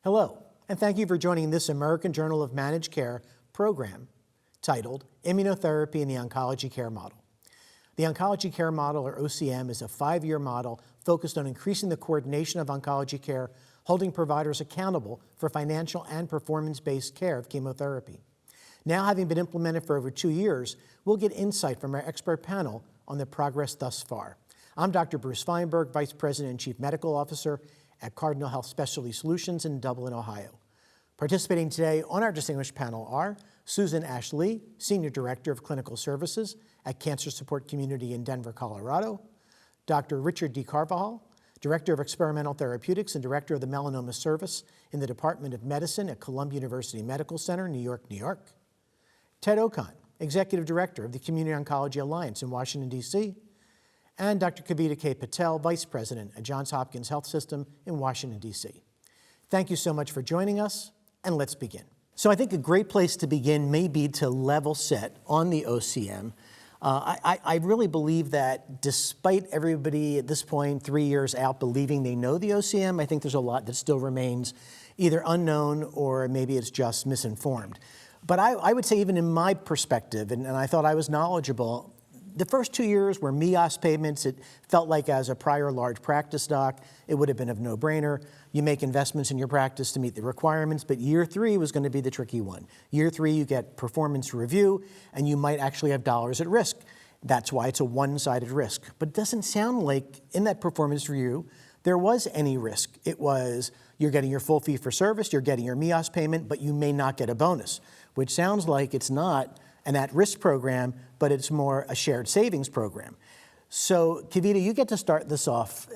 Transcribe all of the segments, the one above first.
Hello, and thank you for joining this American Journal of Managed Care program titled Immunotherapy in the Oncology Care Model. The Oncology Care Model, or OCM, is a 5-year model focused on increasing the coordination of oncology care, holding providers accountable for financial and performance-based care of chemotherapy. Now, having been implemented for over 2 years, we'll get insight from our expert panel on the progress thus far. I'm Dr. Bruce Feinberg, Vice President and Chief Medical Officer at Cardinal Health Specialty Solutions in Dublin, Ohio. Participating today on our distinguished panel are Susan Ashley, Senior Director of Clinical Services at Cancer Support Community in Denver, Colorado, Dr. Richard D. Carvajal, Director of Experimental Therapeutics and Director of the Melanoma Service in the Department of Medicine at Columbia University Medical Center, New York, New York, Ted Okon, Executive Director of the Community Oncology Alliance in Washington, D.C., and Dr. Kavita K. Patel, Vice President at Johns Hopkins Health System in Washington, D.C. Thank you so much for joining us, and let's begin. So I think a great place to begin may be to level set on the OCM. I really believe that despite everybody at this point, 3 years out, believing they know the OCM, I think there's a lot that still remains either unknown or maybe it's just misinformed. But I would say even in my perspective, and I thought I was knowledgeable, the first 2 years were MEOS payments. It felt like as a prior large practice doc, it would have been a no-brainer. You make investments in your practice to meet the requirements, but year 3 was going to be the tricky one. Year 3, you get performance review, and you might actually have dollars at risk. That's why it's a one-sided risk. But it doesn't sound like in that performance review, there was any risk. It was you're getting your full fee for service, you're getting your MEOS payment, but you may not get a bonus, which sounds like it's not an at-risk program, but it's more a shared savings program. So, Kavita, you get to start this off.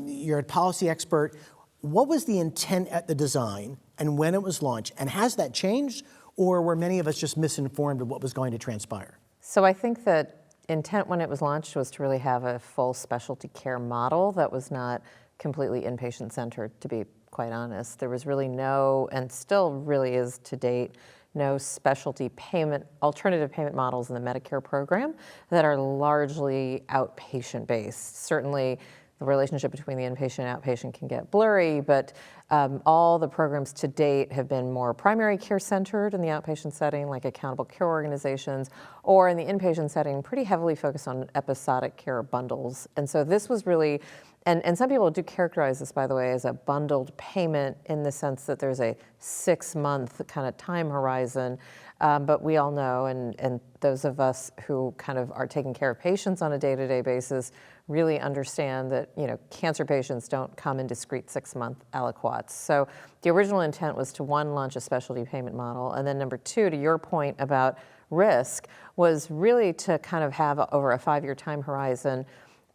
You're a policy expert. What was the intent at the design and when it was launched? And has that changed, or were many of us just misinformed of what was going to transpire? So I think that intent when it was launched was to really have a full specialty care model that was not completely inpatient-centered, to be quite honest. There was really no, and still really is to date, no specialty payment, alternative payment models in the Medicare program that are largely outpatient-based. Certainly, the relationship between the inpatient and outpatient can get blurry, but all the programs to date have been more primary care centered in the outpatient setting, like accountable care organizations, or in the inpatient setting, pretty heavily focused on episodic care bundles. And so this was really, and some people do characterize this, by the way, as a bundled payment in the sense that there's a 6-month kind of time horizon. But we all know, and those of us who kind of are taking care of patients on a day-to-day basis really understand that, cancer patients don't come in discrete 6-month aliquots. So the original intent was to, 1, launch a specialty payment model, and then number 2, to your point about risk, was really to kind of have over a 5-year time horizon,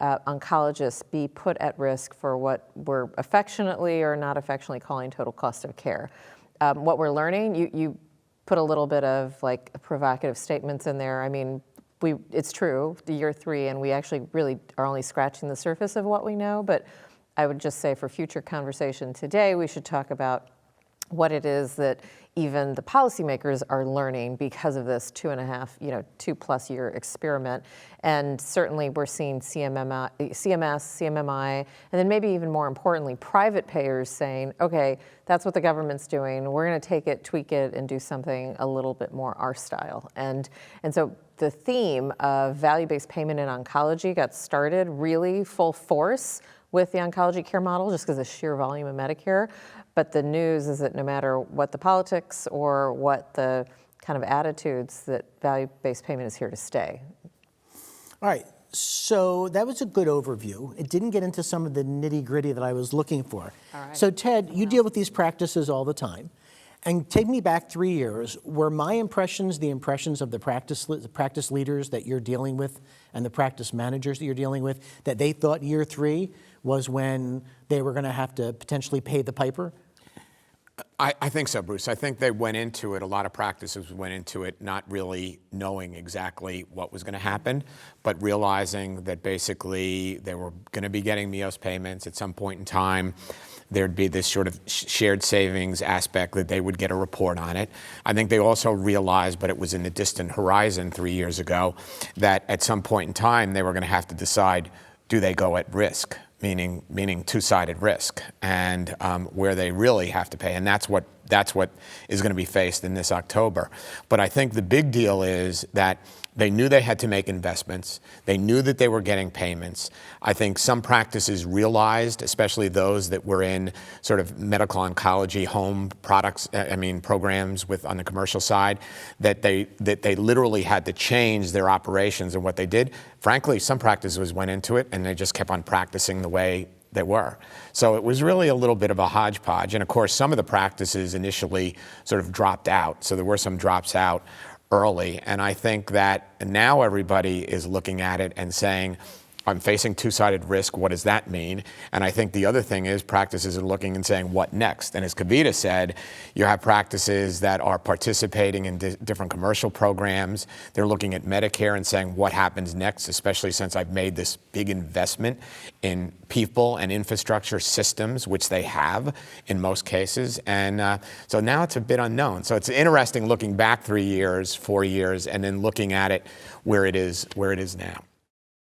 oncologists be put at risk for what we're affectionately or not affectionately calling total cost of care. What we're learning, you put a little bit of like provocative statements in there. I mean, it's true, the year 3, and we actually really are only scratching the surface of what we know, but I would just say for future conversation today, we should talk about what it is that even the policymakers are learning because of this 2+ year experiment. And certainly we're seeing CMS, CMMI, and then maybe even more importantly, private payers saying, okay, that's what the government's doing. We're going to take it, tweak it, and do something a little bit more our style. And so the theme of value-based payment in oncology got started really full force with the oncology care model, just because of the sheer volume of Medicare. But the news is that no matter what the politics or what the kind of attitudes, that value-based payment is here to stay. All right, so that was a good overview. It didn't get into some of the nitty-gritty that I was looking for. All right. So Ted, you deal with these practices all the time. And take me back 3 years. Were my impressions the impressions of the practice leaders that you're dealing with and the practice managers that you're dealing with, that they thought year 3 was when they were going to have to potentially pay the piper? I think so, Bruce. I think they went into it, a lot of practices went into it not really knowing exactly what was going to happen, but realizing that basically they were going to be getting MEOS payments at some point in time. There'd be this sort of shared savings aspect that they would get a report on it. I think they also realized, but it was in the distant horizon 3 years ago, that at some point in time they were going to have to decide, do they go at risk? meaning two-sided risk, and where they really have to pay, and that's what is going to be faced in this October. But I think the big deal is that they knew they had to make investments. They knew that they were getting payments. I think some practices realized, especially those that were in sort of medical oncology home products, programs on the commercial side, that they literally had to change their operations and what they did. Frankly, some practices went into it and they just kept on practicing the way they were. So it was really a little bit of a hodgepodge. And of course, some of the practices initially sort of dropped out. So there were some drops out early. And I think that now everybody is looking at it and saying, I'm facing two-sided risk. What does that mean? And I think the other thing is practices are looking and saying, what next? And as Kavita said, you have practices that are participating in different commercial programs. They're looking at Medicare and saying, what happens next, especially since I've made this big investment in people and infrastructure systems, which they have in most cases. And so now it's a bit unknown. So it's interesting looking back 3 years, 4 years, and then looking at it where it is now.